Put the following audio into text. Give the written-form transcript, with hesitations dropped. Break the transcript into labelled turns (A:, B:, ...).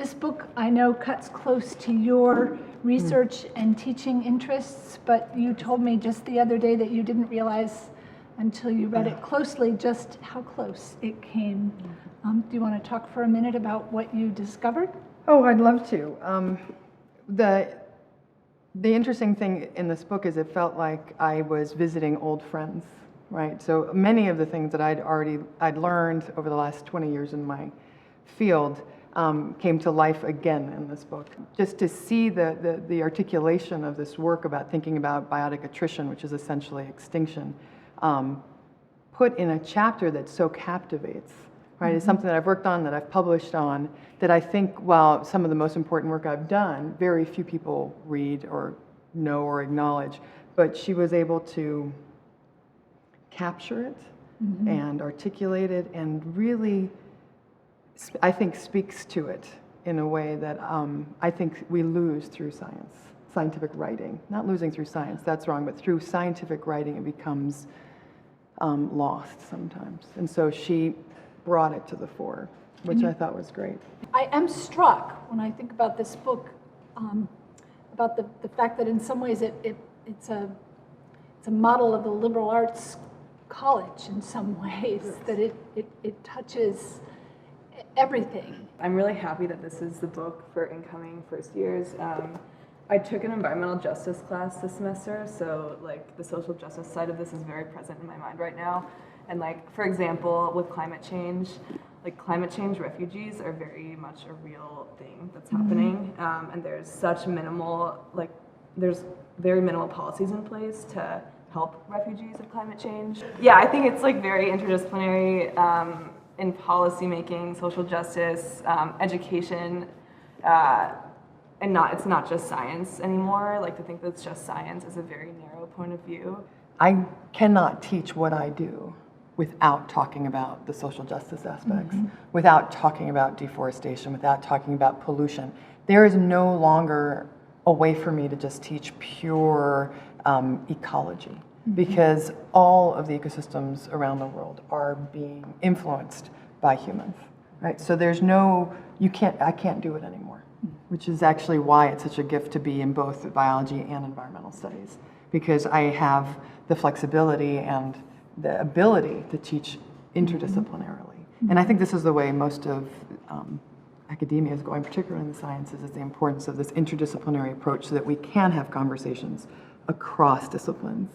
A: This book, I know, cuts close to your research and teaching interests, but you told me just the other day that you didn't realize until you read it closely just how close it came. Do you want to talk for a minute about what you discovered?
B: Oh, I'd love to. The interesting thing in this book is it felt like I was visiting old friends, right? So many of the things that I'd learned over the last 20 years in my field came to life again in this book. Just to see the articulation of this work about thinking about biotic attrition, which is essentially extinction, put in a chapter that so captivates, right? It's something that I've worked on, that I've published on, that I think, while some of the most important work I've done, very few people read or know or acknowledge, but she was able to capture it and articulate it and really, I think, speaks to it in a way that I think we lose through scientific writing. Not losing through science, that's wrong, but through scientific writing it becomes lost sometimes. And so she brought it to the fore, which I thought was great.
A: I am struck when I think about this book, about the fact that in some ways it's a model of the liberal arts college in some ways, that it touches everything.
C: I'm really happy that this is the book for incoming first years. I took an environmental justice class this semester, so like the social justice side of this is very present in my mind right now. And like, for example, with climate change refugees are very much a real thing that's happening. And there's such minimal, there's very minimal policies in place to help refugees of climate change. Yeah, I think it's like very interdisciplinary in policy making, social justice, education, and it's not just science anymore. Like, to think that it's just science is a very narrow point of view.
B: I cannot teach what I do without talking about the social justice aspects, without talking about deforestation, without talking about pollution. There is no longer a way for me to just teach pure ecology, because all of the ecosystems around the world are being influenced by humans, right? So there's no, I can't do it anymore, which is actually why it's such a gift to be in both biology and environmental studies, because I have the flexibility and the ability to teach interdisciplinarily. And I think this is the way most of academia is going, particularly in the sciences, is the importance of this interdisciplinary approach so that we can have conversations across disciplines.